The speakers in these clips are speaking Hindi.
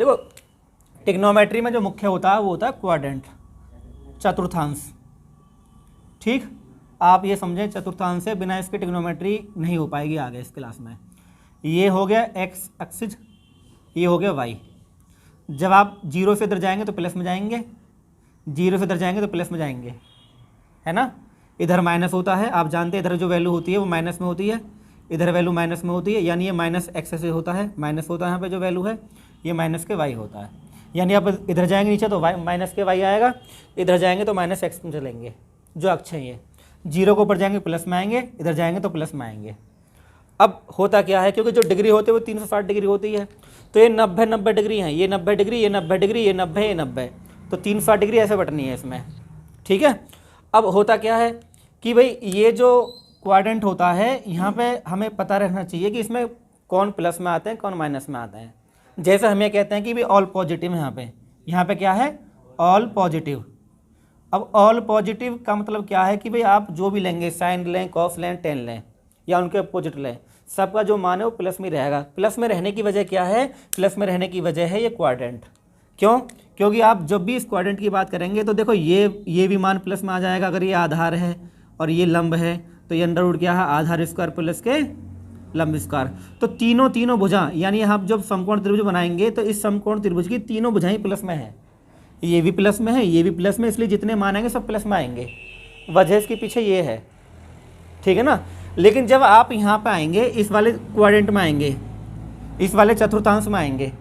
देखो ट्रिग्नोमेट्री में जो मुख्य होता है वो होता है क्वाड्रेंट, चतुर्थांश। ठीक, आप ये समझें चतुर्थांश से बिना इसके ट्रिग्नोमेट्री नहीं हो पाएगी आगे इस क्लास में। ये हो गया एक्स एक्सिस, ये हो गया वाई। जब आप जीरो से इधर जाएंगे तो प्लस में जाएंगे, जीरो से इधर जाएंगे तो प्लस में जाएंगे, है ना। इधर माइनस होता है, आप जानते हैं इधर जो वैल्यू होती है वो माइनस में होती है, इधर वैल्यू माइनस में होती है, यानी ये माइनस एक्स से होता है, माइनस होता है यहाँ पे जो वैल्यू है, ये माइनस के वाई होता है। यानी आप इधर जाएंगे नीचे तो वाई माइनस के वाई आएगा, इधर जाएंगे तो माइनस एक्स में चलेंगे, जो अक्ष है ये। जीरो के ऊपर जाएंगे प्लस में आएंगे, इधर जाएंगे तो प्लस में आएंगे। अब होता क्या है, क्योंकि जो डिग्री होती है वो 360 डिग्री होती है, तो ये 90 डिग्री है, ये 90 डिग्री, ये 90 डिग्री, ये 90, ये 90, तो 360 डिग्री ऐसे बटनी है इसमें। ठीक है, अब होता क्या है कि भाई ये जो क्वाड्रेंट होता है यहाँ पे हमें पता रहना चाहिए कि इसमें कौन प्लस में आते हैं कौन माइनस में आते हैं। जैसे हमें कहते हैं कि भाई ऑल पॉजिटिव है, यहाँ पे क्या है, ऑल पॉजिटिव। अब ऑल पॉजिटिव का मतलब क्या है कि भाई आप जो भी लेंगे, साइन लें, कॉस लें, टेन लें या उनके अपोजिट लें, सबका जो मान है वो प्लस में रहेगा। प्लस में रहने की वजह क्या है, प्लस में रहने की वजह है ये क्वाड्रेंट। क्यों, क्योंकि आप जब भी इस क्वाड्रेंट की बात करेंगे तो देखो ये भी मान प्लस में आ जाएगा। अगर ये आधार है और ये लंब है तो ये अंडर रूट क्या है, आधार स्क्वायर प्लस के लंब स्क्वायर। तो तीनों भुजा, यानी आप जब समकोण त्रिभुज बनाएंगे तो इस समकोण त्रिभुज की तीनों भुजाएं प्लस में है, ये भी प्लस में है, ये भी प्लस में, इसलिए जितने मान आएंगे सब प्लस में आएंगे। वजह इसके पीछे ये है, ठीक है ना। लेकिन जब आप यहाँ पे आएंगे, इस वाले क्वाड्रेंट में आएंगे, इस वाले चतुर्थांश में आएंगे,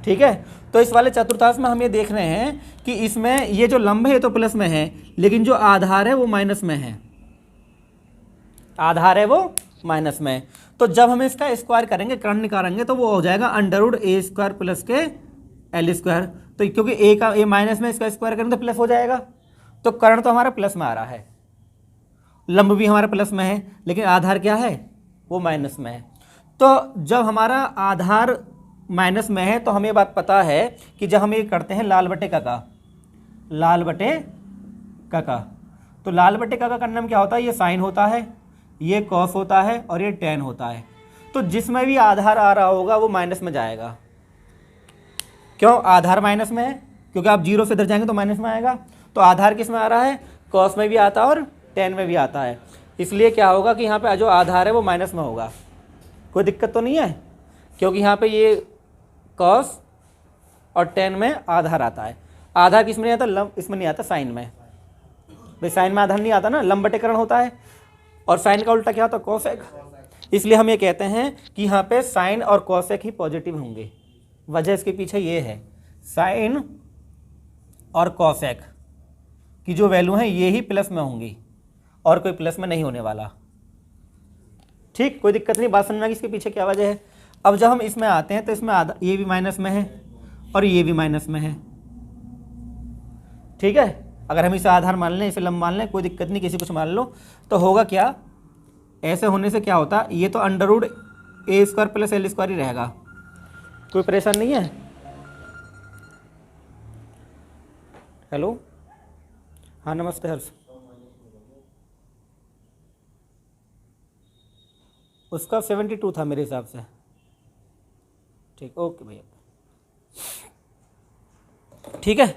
ठीक है, तो इस वाले चतुर्थांश में हम ये देख रहे हैं कि इसमें ये जो लंब है तो प्लस में है, लेकिन जो आधार है वो माइनस में है, आधार है वो माइनस में। तो जब हम इसका स्क्वायर करेंगे, कर्ण निकालेंगे, तो वो हो जाएगा अंडर रूट ए स्क्वायर प्लस के एल स्क्वायर। तो क्योंकि ए का ए माइनस में, इसका स्क्वायर करेंगे तो प्लस हो जाएगा। तो कर्ण तो हमारा प्लस में आ रहा है, लंब भी हमारा प्लस में है, लेकिन आधार क्या है, वो माइनस में है। तो जब हमारा आधार माइनस में है तो हमें बात पता है कि जब हम ये करते हैं लाल बटे काका, लाल बटे काका, तो लाल बटे काका करने में क्या होता है, ये साइन होता है, ये कॉस होता है और ये टेन होता है। तो जिसमें भी आधार आ रहा होगा वो माइनस में जाएगा। क्यों, आधार माइनस में है, क्योंकि आप जीरो से इधर जाएंगे तो माइनस में आएगा। तो आधार किस में आ रहा है, कॉस में भी आता है और टेन में भी आता है, इसलिए क्या होगा कि यहाँ पे जो आधार है वो माइनस में होगा। कोई दिक्कत तो नहीं है, क्योंकि यहाँ पे ये कॉस और टेन में आधार आता है। आधार किस में नहीं आता, लंब, इसमें नहीं आता, साइन में। भाई साइन में आधार नहीं आता ना, लंब बटेकरण होता है, और साइन का उल्टा क्या होता है, कोसेक। इसलिए हम ये कहते हैं कि यहाँ पे साइन और कोसेक ही पॉजिटिव होंगे। वजह इसके पीछे ये है, साइन और कोसेक की जो वैल्यू है ये ही प्लस में होंगी और कोई प्लस में नहीं होने वाला। ठीक, कोई दिक्कत नहीं, बात समझना कि इसके पीछे क्या वजह है। अब जब हम इसमें आते हैं तो इसमें ये भी माइनस में है और ये भी माइनस में है, ठीक है। अगर हम इसे आधार मान लें, इसे लंब मान लें, कोई दिक्कत नहीं, किसी कुछ मान लो, तो होगा क्या, ऐसे होने से क्या होता, ये तो अंडर रूट ए स्क्वायर प्लस एल स्क्वायर ही रहेगा। कोई परेशान नहीं है। हेलो, हाँ नमस्ते हर्ष। उसका 72 था मेरे हिसाब से। ठीक, ओके भैया, ठीक है।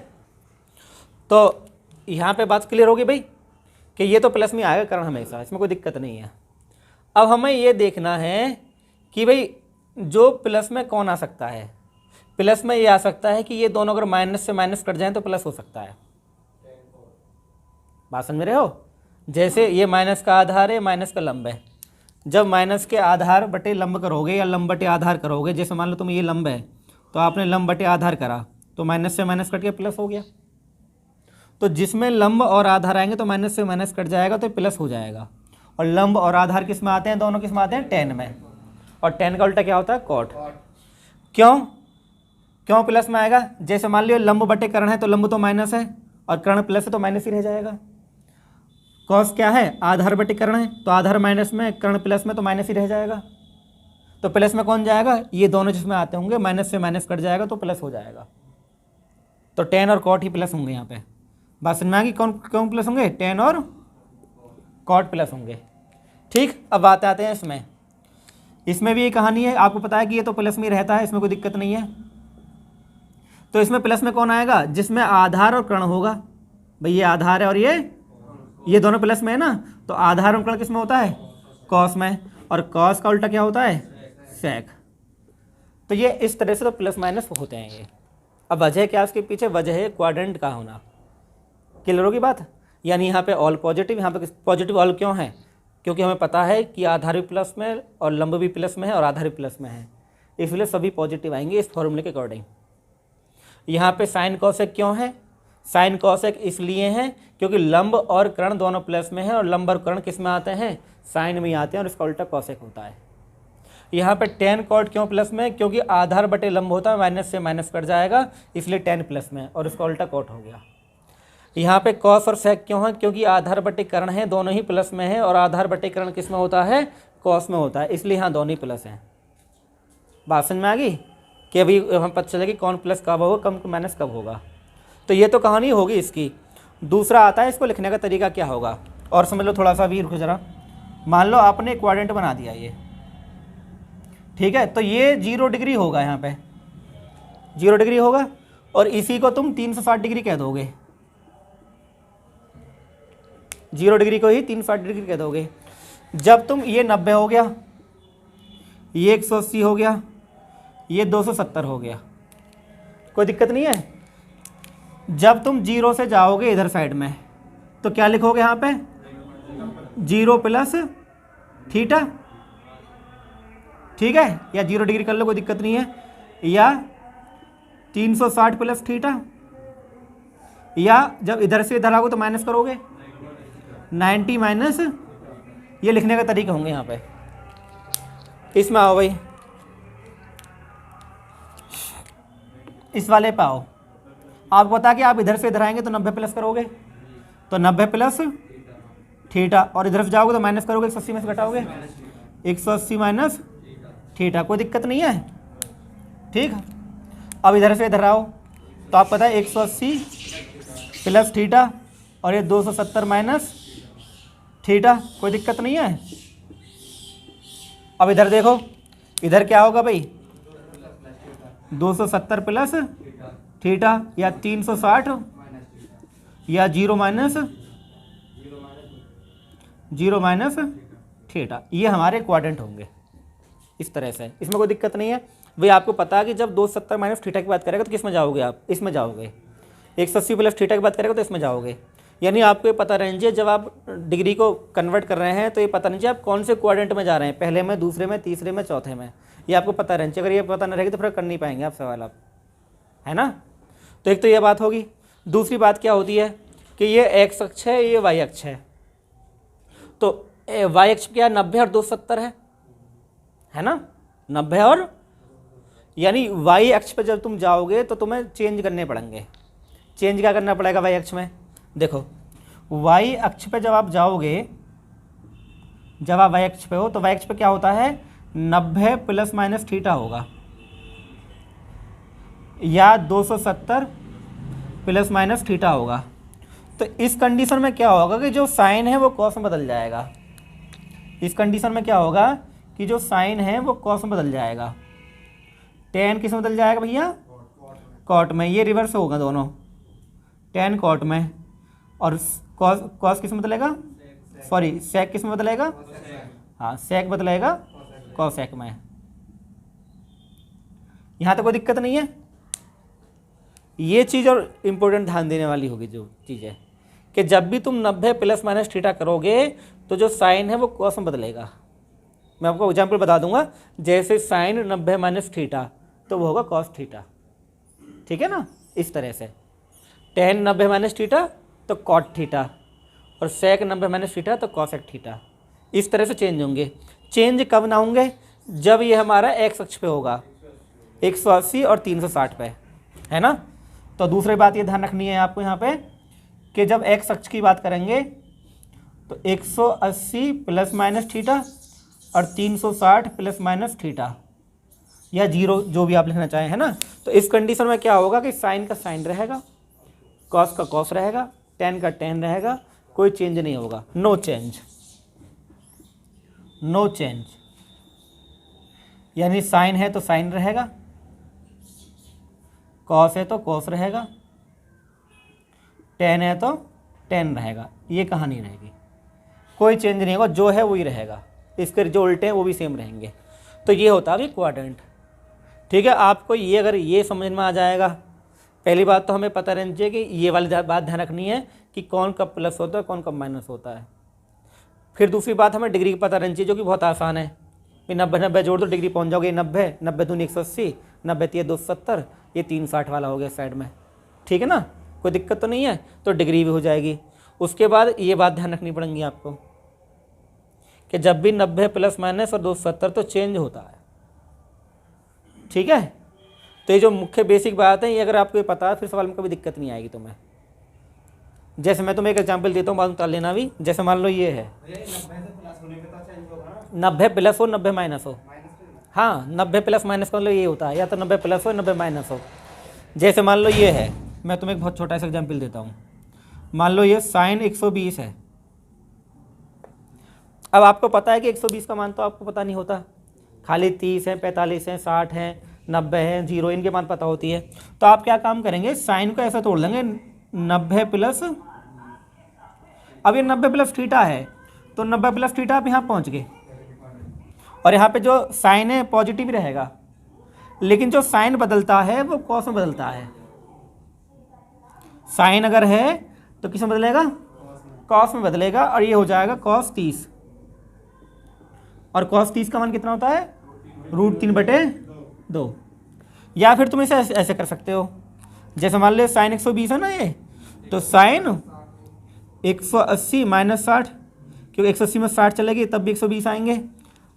तो यहाँ पे बात क्लियर होगी भाई कि ये तो प्लस में आएगा कारण हमेशा, इसमें कोई दिक्कत नहीं है। अब हमें ये देखना है कि भाई जो प्लस में कौन आ सकता है। प्लस में ये आ सकता है कि ये दोनों अगर माइनस से माइनस कट जाएं तो प्लस हो सकता है। बात समझ रहे हो, जैसे ये माइनस का आधार है, माइनस का लंब है। जब माइनस के आधार बटे लंब करोगे या लंब बटे आधार करोगे, जैसे मान लो तुम ये लंब है तो आपने लंब बटे आधार करा तो माइनस से माइनस कट के प्लस हो गया। तो जिसमें लंब और आधार आएंगे तो माइनस से माइनस कट जाएगा तो प्लस हो जाएगा। और लंब और आधार किस में आते हैं, दोनों किस में आते हैं, टेन में। और टेन का उल्टा क्या होता है, कॉट। क्यों प्लस में आएगा, जैसे मान लियो लंब बटे कर्ण है तो लंब तो माइनस है और कर्ण प्लस है तो माइनस ही रह जाएगा। कॉस क्या है, आधार बटे कर्ण है, तो आधार माइनस में, कर्ण प्लस में, तो माइनस ही रह जाएगा। तो प्लस में कौन जाएगा, ये दोनों जिसमें आते होंगे, माइनस से माइनस कट जाएगा तो प्लस हो जाएगा। तो टेन और कॉट ही प्लस होंगे यहाँ पे। बात समझ में आ गई, कौन प्लस होंगे, टेन और कॉट प्लस होंगे। ठीक, अब बात आते हैं इसमें भी ये कहानी है। आपको पता है कि ये तो प्लस में ही रहता है, इसमें कोई दिक्कत नहीं है। तो इसमें प्लस में कौन आएगा, जिसमें आधार और कर्ण होगा। भाई ये आधार है और ये दोनों प्लस में है ना, तो आधार और कर्ण किस में होता है, कॉस में, और कॉस का उल्टा क्या होता है, सेक। तो ये इस तरह से तो प्लस माइनस होते हैं ये। अब वजह क्या उसके पीछे, वजह है क्वाड्रेंट का होना। क्लियर होगी बात। यानी यहाँ पे ऑल पॉजिटिव, यहाँ पे पॉजिटिव ऑल क्यों है, क्योंकि हमें पता है कि आधार भी प्लस में और लंब भी प्लस में है और आधार भी प्लस में है, इसलिए सभी पॉजिटिव आएंगे इस फॉर्मूले के अकॉर्डिंग। यहाँ पे साइन कॉसेक क्यों है, साइन कॉसेक इसलिए है क्योंकि लंब और कर्ण दोनों प्लस में है और लंब और कर्ण किस में आते हैं, साइन में आते हैं, और इसका उल्टा कॉसेक होता है। यहाँ पे टेन कॉट क्यों प्लस में, क्योंकि आधार बटे लंब होता है, माइनस से माइनस कट जाएगा, इसलिए टेन प्लस में और इसका उल्टा कॉट हो गया। यहाँ पे कॉस और सेक क्यों है, क्योंकि आधार बटे कर्ण है, दोनों ही प्लस में है, और आधार बटे कर्ण किस में होता है, कॉस में होता है, इसलिए यहाँ दोनों ही प्लस हैं। बात समझ में आ गई कि अभी हमें पता चलेगा कौन प्लस कब होगा, कम माइनस कब होगा। तो ये तो कहानी होगी इसकी। दूसरा आता है इसको लिखने का तरीका क्या होगा, और समझ लो थोड़ा सा भी, रुको जरा। मान लो आपने क्वाड्रेंट बना दिया ये, ठीक है, तो ये 0 डिग्री होगा, यहाँ पे 0 डिग्री होगा, और इसी को तुम 360 डिग्री कह दोगे, 0 डिग्री को ही 360 डिग्री कह दोगे। जब तुम ये 90 हो गया, ये 180 हो गया, ये 270 हो गया, कोई दिक्कत नहीं है। जब तुम 0 से जाओगे इधर साइड में, तो क्या लिखोगे यहाँ पे, 0 प्लस थीटा, ठीक है, या 0 डिग्री कर लो, कोई दिक्कत नहीं है, या 360 प्लस थीटा, या जब इधर से इधर आओगे तो माइनस करोगे 90 माइनस, ये लिखने का तरीका होंगे यहाँ पे। इसमें आओ भाई, इस वाले पे आओ। आपको पता कि आप इधर से इधर आएंगे तो 90 प्लस करोगे, तो 90 प्लस थीटा, और इधर से जाओगे तो माइनस करोगे, 180 में से घटाओगे, 180 माइनस थीटा, कोई दिक्कत नहीं है, ठीक। अब इधर से इधर आओ तो आप पता है 180 प्लस थीटा, और ये 270 माइनस थीटा, कोई दिक्कत नहीं है। अब इधर देखो, इधर क्या होगा भाई, 270 प्लस थीटा, या 360, या 0 माइनस थीटा, ये हमारे क्वाड्रेंट होंगे इस तरह से। इसमें कोई दिक्कत नहीं है भाई। आपको पता है कि जब 270 माइनस थीटा की बात करेगा तो किस में जाओगे आप, इसमें जाओगे। 180 प्लस थीटा की बात करेगा तो इसमें जाओगे। यानी आपको ये पता रहना चाहिए जब आप डिग्री को कन्वर्ट कर रहे हैं तो ये पता नहीं चाहिए आप कौन से क्वाड्रेंट में जा रहे हैं, पहले में, दूसरे में, तीसरे में, चौथे में, ये आपको पता रहना चाहिए। अगर ये पता नहीं रहेगी तो फिर कर नहीं पाएंगे आप सवाल, आप, है ना। तो एक तो ये बात होगी। दूसरी बात क्या होती है कि ये एक्स अक्ष है, ये वाई अक्ष है, तो वाई अक्ष क्या है, 90 और 270 है ना, 90 और, यानी वाई अक्ष पे जब तुम जाओगे तो तुम्हें चेंज करने पड़ेंगे। चेंज क्या करना पड़ेगा वाई अक्ष में, देखो वाई अक्ष पे जब आप जाओगे, जब आप वाई अक्ष पे हो तो वाई अक्ष पे क्या होता है, 90 प्लस माइनस थीटा होगा, या 270 प्लस माइनस थीटा होगा। तो इस कंडीशन में क्या होगा कि जो साइन है वो कॉस में बदल जाएगा। इस कंडीशन में क्या होगा कि जो साइन है वो कॉस में बदल जाएगा। टेन किस में बदल जाएगा भैया, कॉट में। ये रिवर्स होगा दोनों, टेन कॉट में, और कॉस किस में बदलेगा, सॉरी सेक किस में बदलेगा, हाँ सेक बदलेगा कॉसेक में। यहाँ तो कोई दिक्कत नहीं है। ये चीज़ और इम्पोर्टेंट ध्यान देने वाली होगी जो चीज़ है कि जब भी तुम 90 प्लस माइनस थीटा करोगे तो जो साइन है वो कॉस में बदलेगा। मैं आपको एग्जाम्पल बता दूंगा, जैसे साइन 90 माइनस थीटा तो वो होगा कॉस थीटा, ठीक है ना। इस तरह से टेन 90 माइनस थीटा तो कॉट थीटा, और सेक 90 माइनस थीटा तो कॉसेक थीटा। इस तरह से चेंज होंगे। चेंज कब ना होंगे, जब ये हमारा एक्स अक्ष पे होगा, 180 और 360 पे, है ना। तो दूसरी बात ये ध्यान रखनी है आपको यहाँ पे कि जब एक्स अक्ष की बात करेंगे तो 180 प्लस माइनस थीटा और 360 प्लस माइनस थीटा, या 0 जो भी आप लिखना चाहें, है ना। तो इस कंडीशन में क्या होगा कि साइन का साइन रहेगा, कॉस का कॉस रहेगा, टेन का टेन रहेगा, कोई चेंज नहीं होगा। नो चेंज, नो चेंज, यानी साइन है तो साइन रहेगा, कॉस है तो कॉस रहेगा, टेन है तो टेन रहेगा, ये कहानी रहेगी, कोई चेंज नहीं होगा, जो है वही रहेगा, इसके जो उल्टे हैं वो भी सेम रहेंगे। तो ये होता है क्वाड्रेंट। ठीक है, आपको ये अगर ये समझ में आ जाएगा, पहली बात तो हमें पता रहनी चाहिए कि ये वाली बात ध्यान रखनी है कि कौन कब प्लस होता है कौन कब माइनस होता है। फिर दूसरी बात हमें डिग्री की पता रहनी चाहिए, जो कि बहुत आसान है, कि 90 जोड़ दो डिग्री पहुंच जाओगे, 90 दूनी 180, 90 तिया 270, ये 360 वाला हो गया साइड में। ठीक है ना, कोई दिक्कत तो नहीं है, तो डिग्री भी हो जाएगी। उसके बाद ये बात ध्यान रखनी पड़ेगी आपको कि जब भी 90 प्लस माइनस और 270 तो चेंज होता है। ठीक है, तो ये जो मुख्य बेसिक बात है, ये अगर आपको पता है फिर सवाल में कभी दिक्कत नहीं आएगी तुम्हें। जैसे मैं तुम्हें एक एग्जांपल देता हूँ, बाद में उतार लेना भी। जैसे मान लो ये है 90 प्लस हो 90 माइनस हो, हाँ 90 प्लस माइनस का मतलब ये होता है, या तो 90 प्लस हो 90 माइनस हो। जैसे मान लो ये है, मैं तुम्हें एक बहुत छोटा सा एग्जांपल देता हूँ। मान लो ये साइन 120 है। अब आपको पता है कि 120 का मान तो आपको पता नहीं होता, खाली 30 है, 45 है, 60 है, 90 है, 0 इनके मान पता होती है। तो आप क्या काम करेंगे, साइन को ऐसा तोड़ लेंगे 90 प्लस, अब ये 90 प्लस थीटा है तो 90 प्लस थीटा आप यहाँ पहुँच गए, और यहाँ पे जो साइन है पॉजिटिव रहेगा, लेकिन जो साइन बदलता है वो कॉस में बदलता है। साइन अगर है तो किस में बदलेगा, कॉस में बदलेगा, और ये हो जाएगा कॉस 30। और कॉस 30 का मान कितना होता है, √3/2। या फिर तुम इसे ऐसे कर सकते हो, जैसे मान लो साइन 120 है ना ये, तो साइन 180 माइनस 60, क्योंकि 180 में 60 चलेगी तब भी 120 आएंगे।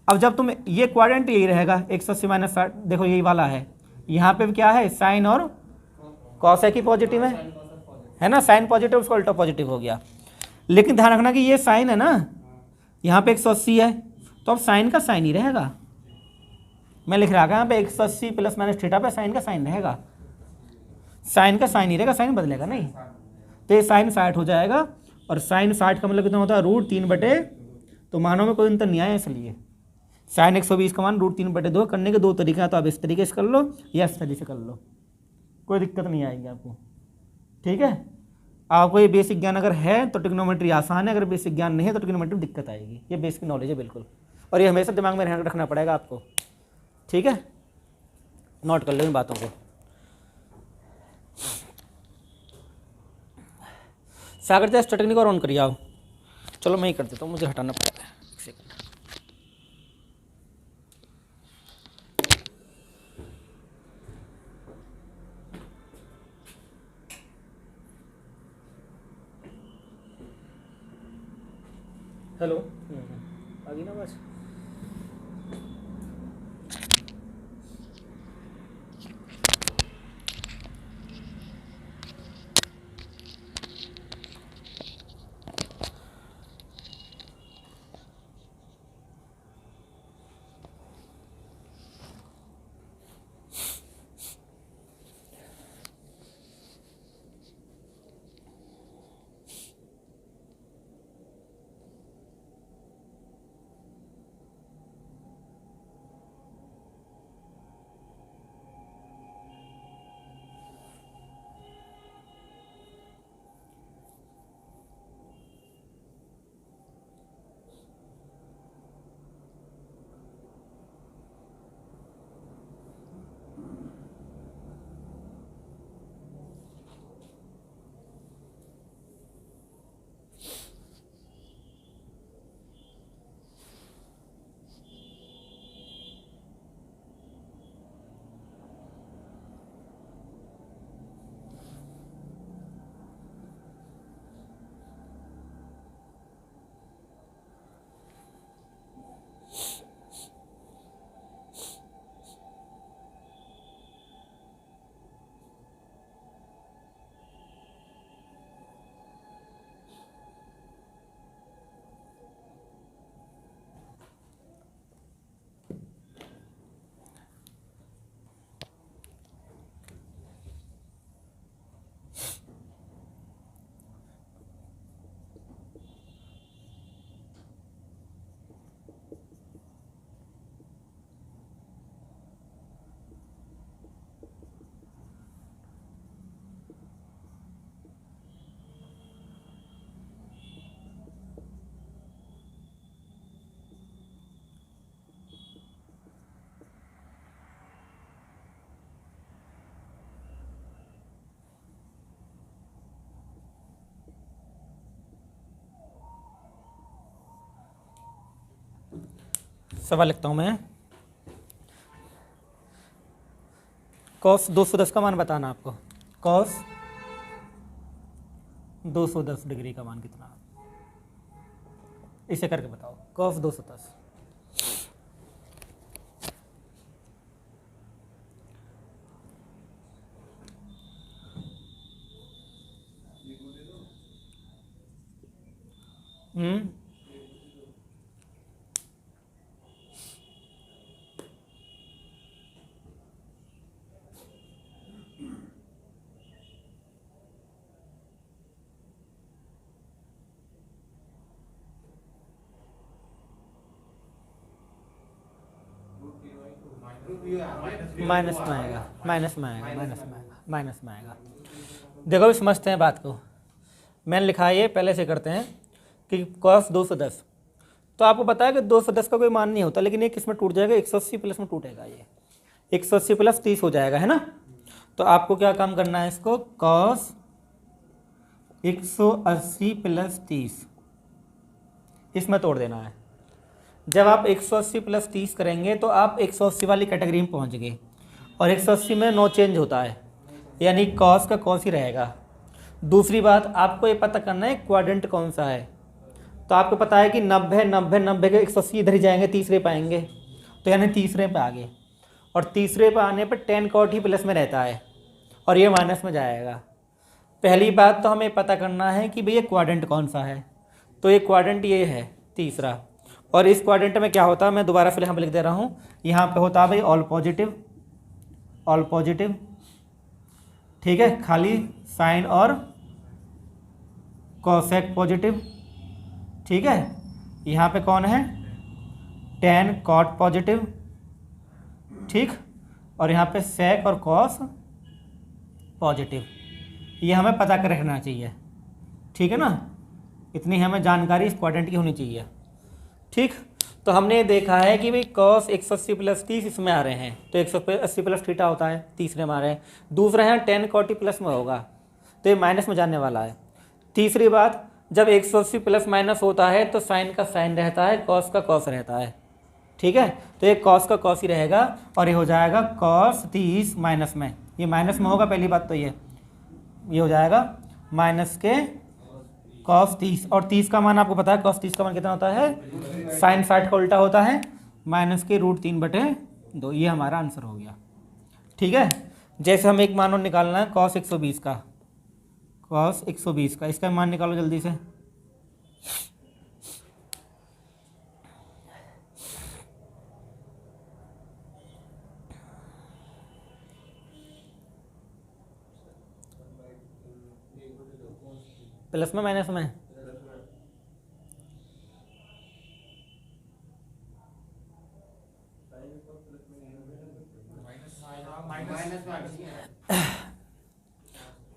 अब जब तुम ये क्वाड्रेंट यही रहेगा 180 माइनस 60, देखो यही वाला है, यहाँ पे क्या है साइन और कॉस है कि पॉजिटिव है ना, साइन पॉजिटिव उसका उल्टा पॉजिटिव हो गया। लेकिन ध्यान रखना कि ये साइन है ना, यहाँ पे 180 है तो अब साइन का साइन ही रहेगा, मैं लिख रहा था यहाँ पे 180 प्लस माइनस थीटा पे साइन का साइन रहेगा, साइन का साइन ही रहेगा, साइन बदलेगा नहीं। तो ये साइन 60 हो जाएगा, और साइन 60 का मतलब कितना होता है √3/, तो मानों में कोई अंतर नहीं आया, इसलिए साइन 120 का मान √3/2 करने के दो तरीके हैं, तो आप इस तरीके से कर लो या इस तरीके से कर लो, कोई दिक्कत नहीं आएगी आपको। ठीक है, आपको ये बेसिक ज्ञान अगर है तो ट्रिग्नोमेट्री आसान है, अगर बेसिक ज्ञान नहीं है तो ट्रिग्नोमेट्री में दिक्कत आएगी। ये बेसिक नॉलेज है बिल्कुल, और ये हमेशा दिमाग में रखना पड़ेगा आपको। ठीक है, नोट कर लो इन बातों को। सागर जैसे टेक्निक और ऑन करिए आओ, चलो मैं ही कर देता हूँ, मुझे हटाना पड़ेगा। हेलो, आ गई ना बस। सवाल लिखता हूँ मैं। कॉस 210 का मान बताना आपको। कॉस 210 डिग्री का मान कितना, इसे करके बताओ। कॉस 210। माइनस में आएगा, माइनस में आएगा, माइनस में आएगा, माइनस में आएगा। देखो अभी समझते हैं बात को। मैंने लिखा है ये, पहले से करते हैं कि कॉस 210, तो आपको पता है कि 210 का कोई मान नहीं होता, लेकिन ये किस में टूट जाएगा, 180 प्लस में टूटेगा। ये 180 प्लस 30 हो जाएगा, है ना। तो आपको क्या काम करना है, इसको कॉस 180 प्लस 30 इसमें तोड़ देना है। जब आप 180 प्लस 30 करेंगे तो आप 180 वाली कैटेगरी में पहुंच गए, और 180 में नो चेंज होता है, यानी कॉस का कॉस ही रहेगा। दूसरी बात, आपको ये पता करना है क्वाड्रेंट कौन सा है। तो आपको पता है कि 90 90 90 के 180 इधर ही जाएंगे, तीसरे पे आएंगे, तो यानी तीसरे पे आ गए। और तीसरे पे आने पर 10 कॉट ही प्लस में रहता है और ये माइनस में जाएगा। पहली बात तो हमें पता करना है कि भैया क्वाड्रेंट कौन सा है। तो ये क्वाड्रेंट ये है तीसरा, और इस क्वाड्रेंट में क्या होता है, मैं दोबारा फिर यहाँ पे लिख दे रहा हूँ। यहाँ पे होता है भाई ऑल पॉजिटिव, ठीक है, खाली साइन और कोसेक पॉजिटिव, ठीक है। यहाँ पे कौन है, tan कॉट पॉजिटिव, ठीक, और यहाँ पे सेक और कॉस पॉजिटिव। ये हमें पता कर रखना चाहिए, ठीक है ना। इतनी हमें जानकारी इस क्वाड्रेंट की होनी चाहिए, ठीक। तो हमने देखा है कि भाई कॉस 180 प्लस 30 इसमें आ रहे हैं, तो 180 प्लस थीटा होता है, तीसरे में आ रहे हैं। दूसरे हैं 10 कॉट प्लस में होगा, तो ये माइनस में जाने वाला है। तीसरी बात, जब 180 प्लस माइनस होता है तो साइन का साइन रहता है, कॉस का कॉस रहता है, ठीक है। तो ये कॉस का कॉस ही रहेगा, और ये हो जाएगा कॉस 30 माइनस में, ये माइनस में होगा पहली बात तो ये हो जाएगा माइनस के कॉस 30। और 30 का मान आपको पता है, कॉस 30 का मान कितना होता है, साइन 60 का उल्टा होता है, माइनस के √3/2। ये हमारा आंसर हो गया, ठीक है। जैसे हम एक मान और निकालना है कॉस 120 का, कॉस 120 का, इसका मान निकालो जल्दी से। प्लस में माइनस में,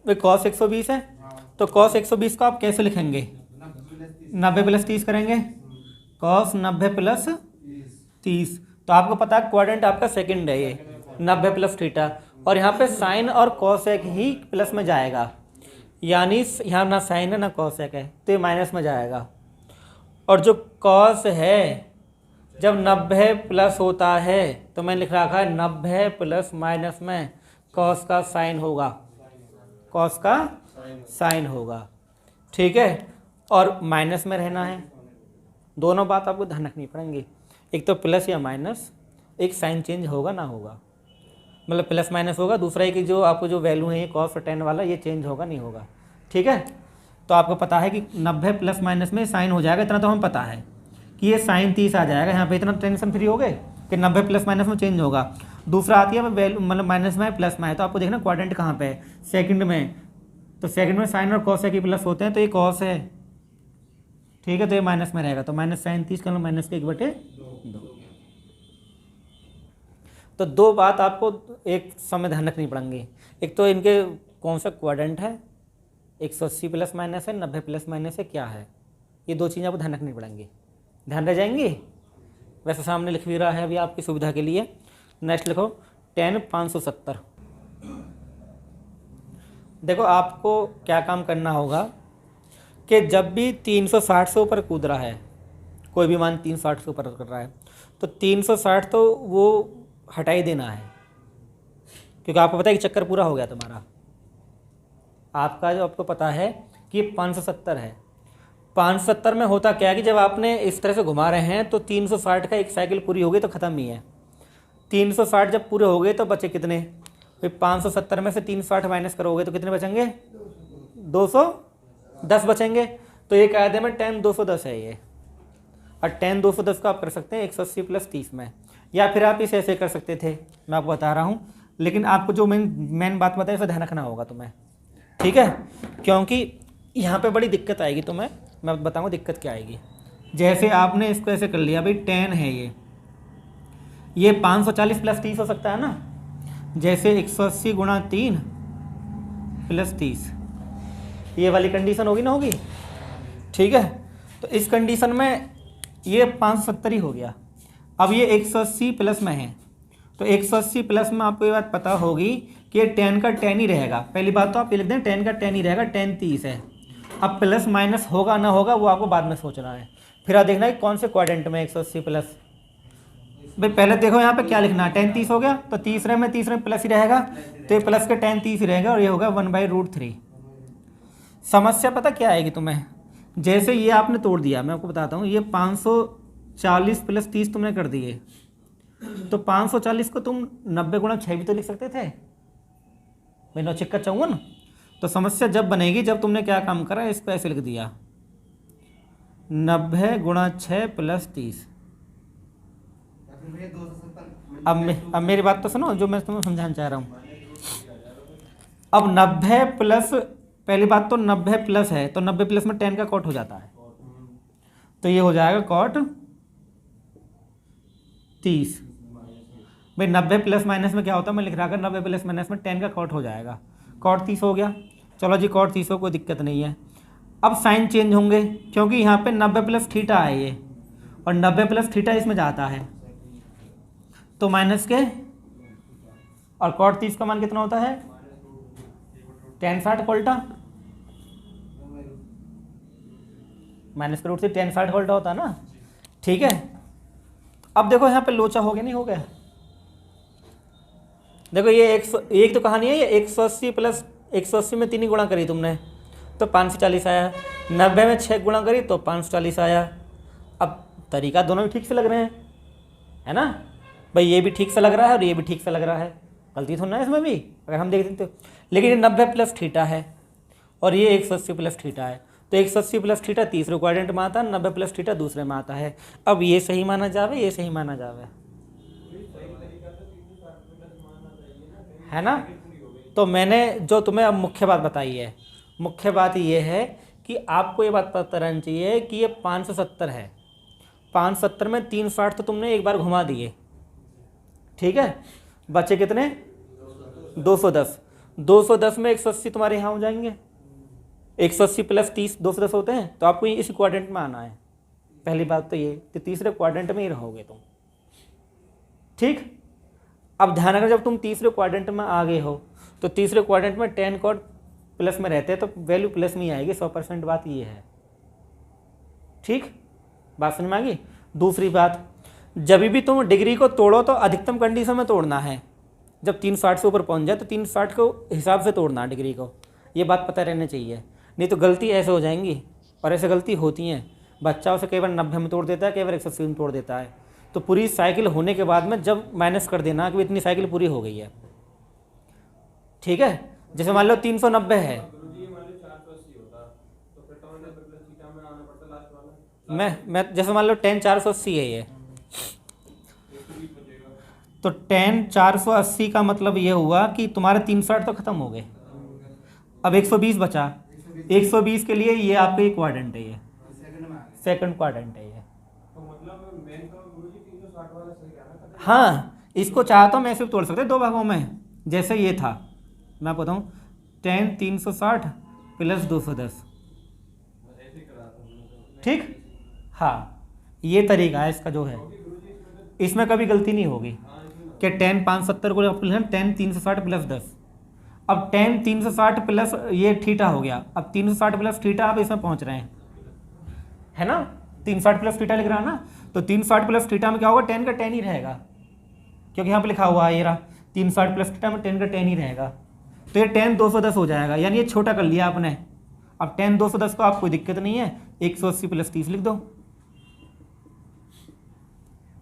कॉस 120 है, तो कॉस 120 को आप कैसे लिखेंगे, 90 प्लस 30 करेंगे, कॉस 90 प्लस 30। तो आपको पता है क्वाड्रेंट आपका सेकंड है ये 90 प्लस थीटा, और यहाँ पे साइन और कॉसेक ही प्लस में जाएगा, यानी यहाँ ना साइन है ना कॉसेक है, तो ये माइनस में जाएगा। और जो कॉस है जब 90 प्लस होता है तो मैंने लिख रखा है 90 प्लस माइनस में कॉस का साइन होगा, कॉस का साइन होगा, ठीक है। और माइनस में रहना है, दोनों बात आपको ध्यान रखनी पड़ेंगी, एक तो प्लस या माइनस, एक साइन चेंज होगा ना होगा, मतलब प्लस माइनस होगा, दूसरा है कि जो आपको जो वैल्यू है ये कॉस और tan वाला ये चेंज होगा नहीं होगा, ठीक है। तो आपको पता है कि 90 प्लस माइनस में साइन हो जाएगा, इतना तो हमें पता है कि ये साइन 30 आ जाएगा यहाँ पे, इतना टेंशन फ्री हो गए कि 90 प्लस माइनस में चेंज होगा। दूसरा आती है वैल्यू, मतलब माइनस में है प्लस में है, तो आपको देखना क्वाड्रेंट कहाँ पे है, सेकंड में, तो सेकंड में साइन और कॉस की प्लस होते हैं, तो ये कॉस है, ठीक है, तो ये माइनस में रहेगा, तो माइनस साइन 30 कर लो माइनस के 1/2। तो दो बात आपको एक समय ध्यान रखनी पड़ेंगी, एक तो इनके कौन सा क्वाड्रेंट है, 180 प्लस माइनस है, 90 प्लस माइनस है, क्या है, ये दो चीज़ें आपको ध्यान रखनी पड़ेंगी, ध्यान रह जाएंगी। वैसे सामने लिख भी रहा है अभी आपकी सुविधा के लिए। नेक्स्ट लिखो tan 570। देखो आपको क्या काम करना होगा कि जब भी 360 से ऊपर कूद रहा है, कोई भी मान 360 से ऊपर कर रहा है, तो 360 तो वो हटा ही देना है, क्योंकि आपको पता है कि चक्कर पूरा हो गया तुम्हारा। आपका जो आपको पता है कि 570 है। 570 में होता क्या है कि जब आपने इस तरह से घुमा रहे हैं तो 360 का एक साइकिल पूरी हो गई तो ख़त्म ही है। 360 जब पूरे हो गए तो बचे कितने, फिर 570 में से 360 माइनस करोगे तो कितने बचेंगे, 210 बचेंगे। तो ये कायदे में tan 210 है ये, और tan 210 का आप कर सकते हैं 180 + 30 में, या फिर आप इसे ऐसे कर सकते थे, मैं आपको बता रहा हूँ। लेकिन आपको जो मेन बात बताई उसे ध्यान रखना होगा तुम्हें, ठीक है, क्योंकि यहाँ पे बड़ी दिक्कत आएगी तुम्हें। मैं बताऊँगा दिक्कत क्या आएगी। जैसे आपने इसको ऐसे कर लिया भाई, tan है ये 540 + 30 हो सकता है ना, जैसे 180 × 3 + 30, ये वाली कंडीशन होगी ना, होगी, ठीक है। तो इस कंडीशन में ये 570 ही हो गया। अब ये 180 प्लस में है, तो 180 प्लस में आपको ये बात पता होगी कि ये tan का tan ही रहेगा। पहली बात तो आप ये लिख दें tan का tan ही रहेगा, tan 30 है। अब प्लस माइनस होगा ना होगा वो आपको बाद में सोचना है, फिर आप देखना है कौन से क्वाड्रेंट में 180 प्लस। भाई पहले देखो यहाँ पे क्या लिखना है, tan 30 हो गया तो तीसरे में प्लस ही रहेगा, तो ये प्लस का tan 30 ही रहेगा, और ये होगा 1/√3। समस्या पता क्या आएगी तुम्हें, जैसे ये आपने तोड़ दिया, मैं आपको बताता हूँ, ये 540 + 30 तुमने कर दिए, तो 540 को तुम 90 × 6 भी तो लिख सकते थे, भाई 9 × 54। तो समस्या जब बनेगी जब तुमने क्या काम करा, इसको ऐसे लिख दिया 90 × 6 + 30। अब मेरी बात तो सुनो, जो मैं तुम्हें समझाना चाह रहा हूँ। अब 90 प्लस, पहली बात तो 90 प्लस है, तो 90 प्लस में tan का cot हो जाता है, तो ये हो जाएगा cot 30। भाई 90 प्लस माइनस में क्या होता है, मैं लिख रहा था 90 प्लस माइनस में tan का cot हो जाएगा, cot 30 हो गया। चलो जी cot 30 हो, कोई दिक्कत नहीं है। अब साइन चेंज होंगे, क्योंकि यहाँ पे 90 + थीटा है ये, और 90 + थीटा इसमें जाता है, तो माइनस के, और cot 30 का मान कितना होता है, tan 60 का उल्टा, -√3 tan 60 का उल्टा होता है ना, ठीक है। अब देखो यहाँ पे लोचा हो गया, नहीं हो गया, देखो ये एक तो कहानी है, ये 180 + 180 में 3 ही गुणा करी तुमने तो 540 आया, 90 में 6 गुणा करी तो 540 आया। अब तरीका दोनों भी ठीक से लग रहे हैं, है ना भाई, ये भी ठीक से लग रहा है और ये भी ठीक से लग रहा है, गलती थोड़ा है इसमें भी अगर हम देख देते। लेकिन ये 90 + थीटा है और ये 180 + थीटा है, तो 180 + थीटा तीसरे क्वाड्रेंट में आता है, 90 + थीटा दूसरे में आता है। अब ये सही माना जावे, ये सही माना जावे, है ना। तो मैंने जो तुम्हें अब मुख्य बात बताई है, मुख्य बात ये है कि आपको ये बात पता रहनी चाहिए कि ये 570 है, 570 में 360 तो तुमने एक बार घुमा दिए, ठीक है, बचे कितने 210, 210 में 180 तुम्हारे यहाँ हो जाएंगे, 180 + 30 210 होते हैं, तो आपको इसी क्वाड्रेंट में आना है। पहली बात तो ये, तो तीसरे क्वाड्रेंट में ही रहोगे तुम, ठीक। अब ध्यान रखना, जब तुम तीसरे क्वाड्रेंट में आ गए हो तो तीसरे क्वाड्रेंट में tan cot प्लस में रहते हैं, तो वैल्यू प्लस में ही आएगी, 100% बात ये है, ठीक, बात समझ में आ गई। दूसरी बात, जब भी तुम डिग्री को तोड़ो तो अधिकतम कंडीशन में तोड़ना है, जब 360 से ऊपर पहुंच जाए तो 360 को हिसाब से तोड़ना है डिग्री को, ये बात पता रहनी चाहिए, नहीं तो गलती ऐसे हो जाएंगी, और ऐसे गलती होती हैं, बच्चा उसे कई बार 90 में तोड़ देता है, कई बार 180 में तोड़ देता है, तो पूरी साइकिल होने के बाद में जब माइनस कर देना कि इतनी साइकिल पूरी हो गई है, ठीक है। जैसे मान लो 390 है, मैं जैसे मान लो tan 480 है ये, तो tan 480 का मतलब ये हुआ कि तुम्हारे 360 तो खत्म हो गए, अब 120 बचा, 120 के लिए ये आपका एक क्वाड्रेंट है, ये सेकंड क्वाड्रेंट है ये, हाँ। इसको चाहता हूँ मैं सिर्फ तोड़ सकते 2 भागों में, जैसे ये था, मैं आपको बताऊँ tan 360 + 210, ठीक, हाँ, ये तरीका है इसका जो है, इसमें कभी गलती नहीं होगी कि tan 570 को tan 360 + 10, अब tan 360 प्लस ये थीटा हो गया, अब 360 + थीटा आप इसमें पहुंच रहे हैं, है ना, 360 + थीटा लिख रहा है ना, तो 360 प्लस थीटा में क्या होगा, टेन का टेन ही रहेगा, क्योंकि यहाँ पे लिखा हुआ है ये रहा 360 प्लस थीटा में टेन का टेन ही रहेगा। तो ये टेन 210 हो जाएगा, यानी ये छोटा कर लिया आपने। अब टेन 210 को आप कोई दिक्कत नहीं है, 180 प्लस 30 लिख दो,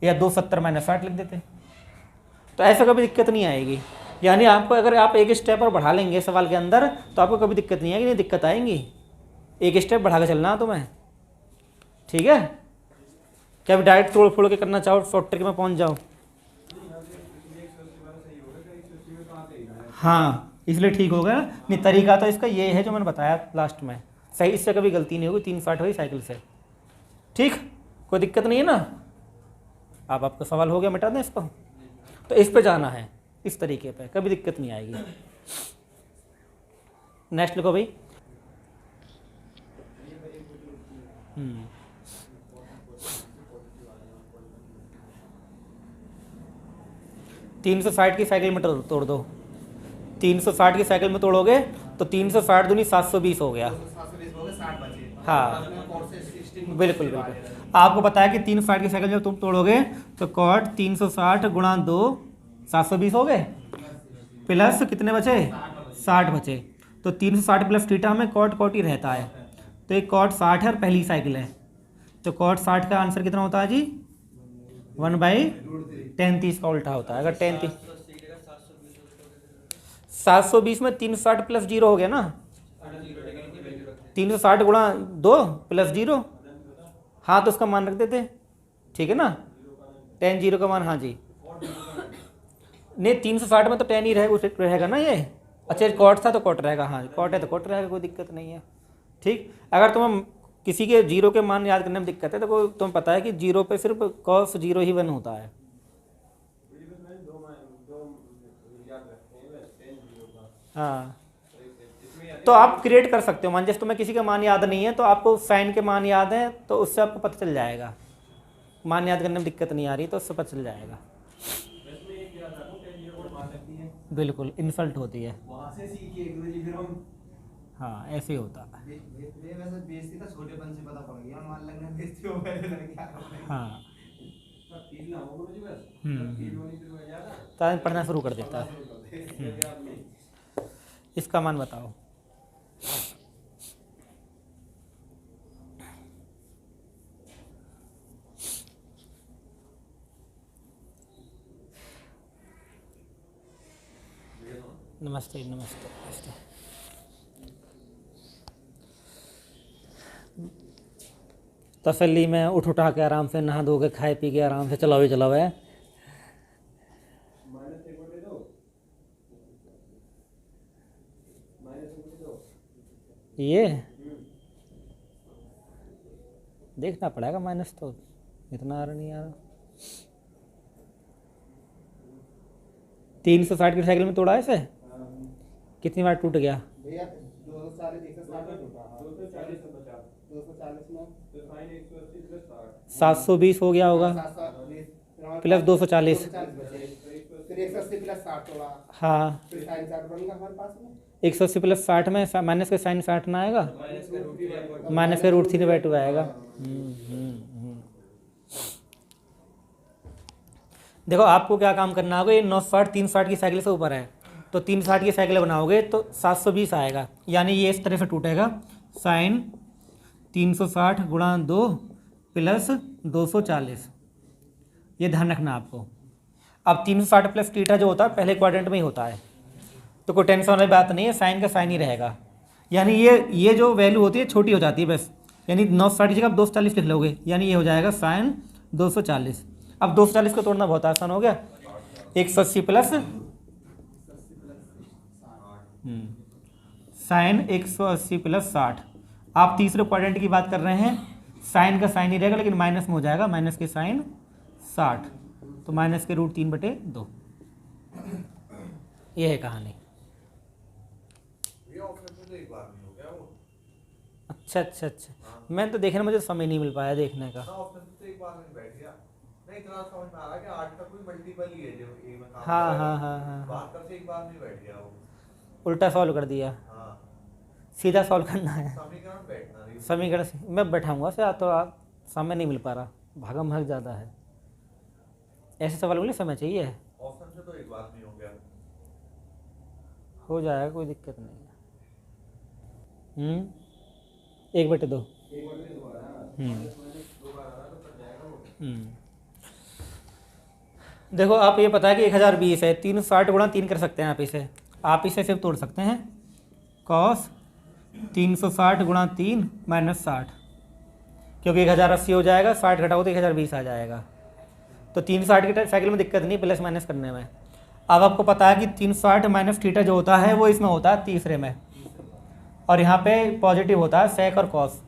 या 270 माइनस 60 लिख देते, तो ऐसा कभी दिक्कत नहीं आएगी। यानी आपको अगर आप एक स्टेप और बढ़ा लेंगे सवाल के अंदर तो आपको कभी दिक्कत नहीं आएगी, नहीं दिक्कत आएंगी, एक स्टेप बढ़ा के चलना तुम्हें, ठीक है। क्या अभी डायरेक्ट तोड़ फोड़ के करना चाहो, शॉर्ट ट्रिक में पहुंच जाओ। हाँ इसलिए ठीक हो गया, नहीं तरीका तो इसका ये है जो मैंने बताया लास्ट में, सही, इससे कभी गलती नहीं होगी, 360 हुई साइकिल से, ठीक, कोई दिक्कत नहीं है ना। अब आपका सवाल हो गया, मिटा दें इसको, तो इस पे जाना है, इस तरीके पे कभी दिक्कत नहीं आएगी। नेक्स्ट लिखो भाई। 360 की साइकिल में तोड़ दो, 360 की साइकिल में तोड़ोगे तो 360 दूनी 720 हो गया। हाँ बिल्कुल बिल्कुल, आपको पता है कि 360 की साइकिल जब तुम तोड़ोगे तो कॉट 360 गुणा 2 720 हो गए, प्लस कितने बचे, 60 बचे। तो 360 प्लस थीटा में कॉट कॉट ही रहता है, तो एक कॉट 60 है और पहली साइकिल है, तो कॉट 60 का आंसर कितना होता है जी, 1/10 30 का उल्टा होता है। अगर 10 720 में 360 प्लस 0 हो गया ना, 360 गुणा 2 प्लस 0, हाँ तो उसका मान रख देते, ठीक है ना, 10 0 का मान, हाँ जी, नहीं 360 में तो 10 ही रहेगा ना ये, अच्छा कॉट था तो कॉट रहेगा, हाँ कॉट है तो कॉट रहेगा, कोई दिक्कत नहीं है, ठीक। अगर तुम्हें किसी के जीरो के मान याद करने में दिक्कत है तो तुम्हें पता है कि जीरो पे सिर्फ कॉस 0 ही 1 होता है। हाँ तो आप क्रिएट कर सकते हो मान, जैसे तुम्हें किसी का मान याद नहीं है तो आपको साइन के मान याद है, तो उससे आपको पता चल जाएगा, मान याद करने में दिक्कत नहीं आ रही तो उससे पता चल जाएगा। बिल्कुल इंसल्ट होती है, हाँ ऐसे ही होता है। हाँ तो पढ़ना शुरू कर देता है। इसका मान बताओ। नमस्ते नमस्ते नमस्ते। तसल्ली में उठ उठा के आराम से नहा धो के खाए पी के आराम से चलाओ है। ये देखना पड़ेगा, माइनस तो इतना आ रहा नहीं आ रहा। 360 की साइकिल में तोड़ा है इसे, कितनी बार टूट गया, 720 हो गया होगा, प्लस 240, हाँ 180 प्लस 60 में माइनस का साइन 60 ना आएगा, माइनस का √3/2 आएगा। देखो आपको क्या काम करना होगा, ये 960 360 की साइकिल से ऊपर है तो 360 की साइकिल बनाओगे तो 720 आएगा, यानी ये इस तरह से टूटेगा, साइन 360 गुणा 2 प्लस 240, ये ध्यान रखना आपको। अब 360 प्लस थीटा जो होता है पहले क्वाड्रेंट में ही होता है, तो कोई टेंशन वाली बात नहीं है, साइन का साइन ही रहेगा, यानी ये जो वैल्यू होती है छोटी हो जाती है बस, यानी 960 की जगह आप 240 लिख लोगे, यानी ये हो जाएगा साइन 240। अब 240 को तोड़ना बहुत आसान हो गया, 180 प्लस साइन 180 प्लस 60। आप तीसरे क्वाड्रेंट की बात कर रहे हैं, साइन का साइन ही रहेगा लेकिन माइनस में हो जाएगा, माइनस के साइन 60, तो माइनस के √3/2, ये है कहानी। अच्छा अच्छा अच्छा, मैं तो देखने मुझे समय नहीं मिल पाया देखने का। हाँ हाँ हाँ हाँ, उल्टा सॉल्व कर दिया, सीधा सॉल्व करना है समीकरण से। मैं बैठाऊंगा से तो आप समय नहीं मिल पा रहा, भागम भाग ज़्यादा है। ऐसे सवाल बोले समय चाहिए, ऑप्शन से तो एक बात नहीं हो गया। हो जाएगा, कोई दिक्कत नहीं है। 1/2। देखो आप ये पता है कि 1020 है, 360 गुणा 3 कर सकते हैं आप इसे सिर्फ तोड़ सकते हैं। कॉस 360 गुणा 3 माइनस 60, क्योंकि 1080 हो जाएगा, 60 घटाओ तो 1020 आ जाएगा। तो 360 के साइकिल में दिक्कत नहीं प्लस माइनस करने में। अब आपको पता है कि 360 माइनस थीटा जो होता है वो इसमें होता है तीसरे में, और यहाँ पे पॉजिटिव होता है सेक और कॉस,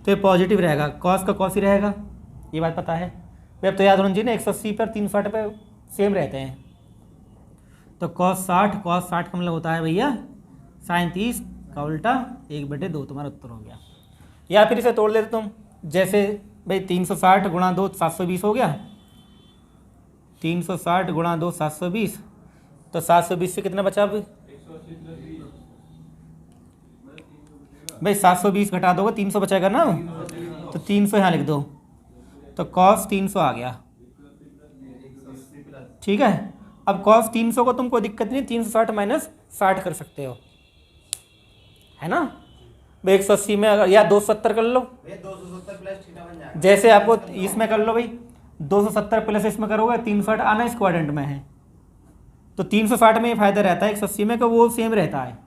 तो ये पॉजिटिव रहेगा, कॉस का कॉस ही रहेगा, ये बात पता है। अब तो याद होना चाहिए ना, 180 पर 360 पे सेम रहते हैं। तो cos 60 का मतलब होता है भैया sin 30 का उल्टा 1/2, तुम्हारा उत्तर हो गया। या फिर इसे तोड़ लेते तुम, जैसे भाई 360 गुणा 2 720 हो गया, 360 गुणा 2 720, तो 720 से कितना बचा भाई? 720 घटा दोगे 300 बचेगा ना, तो 300 यहाँ लिख दो, तो cos 300 आ गया। ठीक है, अब cos 300 को तुम कोई दिक्कत नहीं 360 माइनस 60 कर सकते हो, है ना। 180 में अगर या 270 कर लो, 270 प्लस थीटा बन जाएगा। जैसे आपको इसमें कर लो भाई, 270 प्लस इसमें करोगे 360 आना इस क्वाड्रेंट में है, तो 360 में ये फायदा रहता है 180 में का वो सेम रहता है।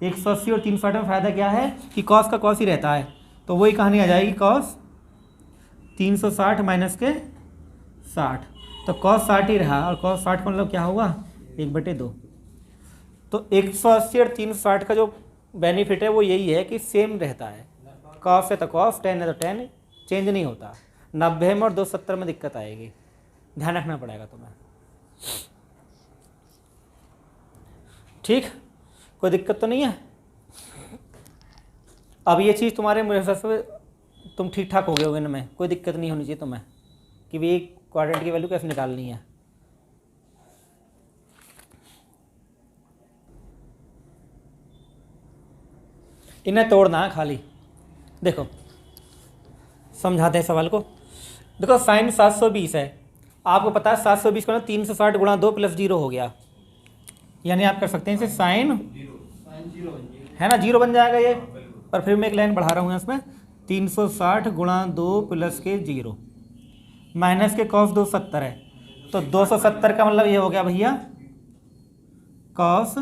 180 और 360 में फायदा क्या है कि कॉस का कॉस ही रहता है, तो वही कहानी आ जाएगी कॉस 360 माइनस के 60, तो कॉस 60 ही रहा, और कॉस 60 का मतलब क्या होगा 1/2। तो 180 और 360 का जो बेनिफिट है वो यही है कि सेम रहता है, कॉस है तो कॉस, टेन है तो टेन, चेंज नहीं होता। 90 में और 270 में दिक्कत आएगी, ध्यान रखना पड़ेगा तुम्हें। ठीक, कोई दिक्कत तो नहीं है। अब ये चीज़ तुम्हारे मेरे हिसाब से तुम ठीक ठाक हो गए होगे ना, में कोई दिक्कत नहीं होनी चाहिए तुम्हें कि भाई क्वाड्रेंट की वैल्यू कैसे निकालनी है। इन्हें तोड़ना है खाली। देखो समझाते हैं सवाल को। देखो साइन 720 है, आपको पता है 720 का 360 गुणा 2 प्लस 0 हो गया, यानी आप कर सकते हैं इसे साइन है ना 0 बन जाएगा ये, पर फिर मैं एक लाइन बढ़ा रहा हूँ इसमें, 360 गुणा 2 प्लस के 0 माइनस के कॉस 270 है, तो 270 का मतलब ये हो गया भैया कॉस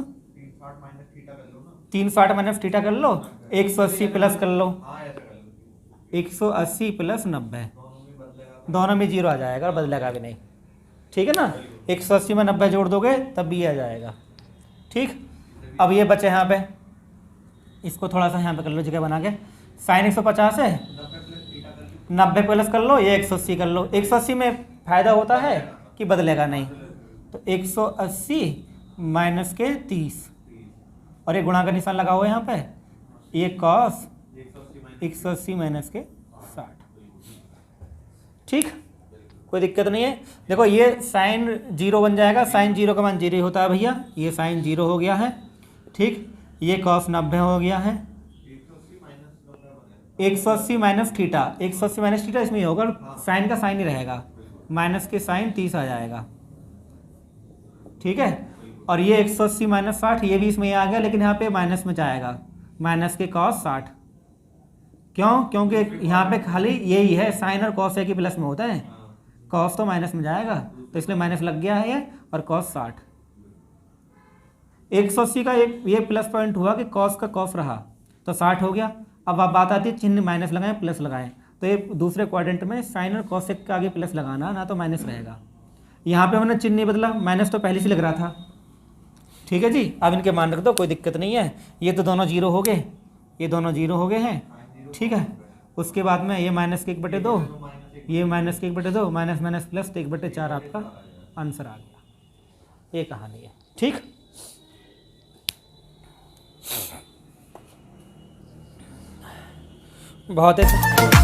360 माइनस थीटा कर लो, 180 प्लस कर लो, 180 प्लस 90, दोनों में 0 आ जाएगा और बदलेगा भी नहीं। ठीक है ना, 180 में 90 जोड़ दोगे तब भी आ जाएगा। ठीक, अब ये बचे यहाँ पे, इसको थोड़ा सा यहाँ पे कर लो जगह बना के, साइन 150 है, 90 प्लस कर लो, ये 180 कर लो। 180 में फ़ायदा होता है कि बदलेगा नहीं, तो 180 माइनस के 30 और ये गुणा का निशान लगा हुआ है यहाँ पे, ये कॉस 180 माइनस के 60। ठीक, कोई दिक्कत नहीं है। देखो ये साइन 0 बन जाएगा, साइन 0 का मान 0 ही होता है भैया, ये साइन 0 हो गया है। ठीक, ये कॉस 90 हो गया है, 180 माइनस थीटा, 180 माइनस थीटा इसमें ही होगा, साइन का साइन ही रहेगा, माइनस के साइन 30 आ जाएगा। ठीक है, और ये 180 माइनस 60 ये भी इसमें आ गया, लेकिन यहाँ पे माइनस में जाएगा, माइनस के कॉस 60। क्यों? क्योंकि यहाँ पे खाली यही है, साइन और कॉस है कि प्लस में होता है, कॉस तो माइनस में जाएगा, तो इसलिए माइनस लग गया है ये, और कॉस 60। 180 का एक ये प्लस पॉइंट हुआ कि कॉस का कॉस रहा तो 60 हो गया। अब आप बात आती है चिन्ह माइनस लगाएं प्लस लगाएं, तो ये दूसरे क्वाड्रेंट में साइन और कॉस के आगे प्लस लगाना, ना तो माइनस रहेगा। यहाँ पे हमने चिन्ह नहीं बदला, माइनस तो पहले से लग रहा था। ठीक है जी, अब इनके मान रख दो, कोई दिक्कत नहीं है। ये तो दोनों 0 हो गए, ये दोनों 0 हो गए हैं। ठीक है, उसके बाद में ये माइनस के 1/2, ये माइनस के 1/2, माइनस माइनस प्लस तो 1/4 आपका आंसर आ गया। ये कहानी है। ठीक, बहुत है।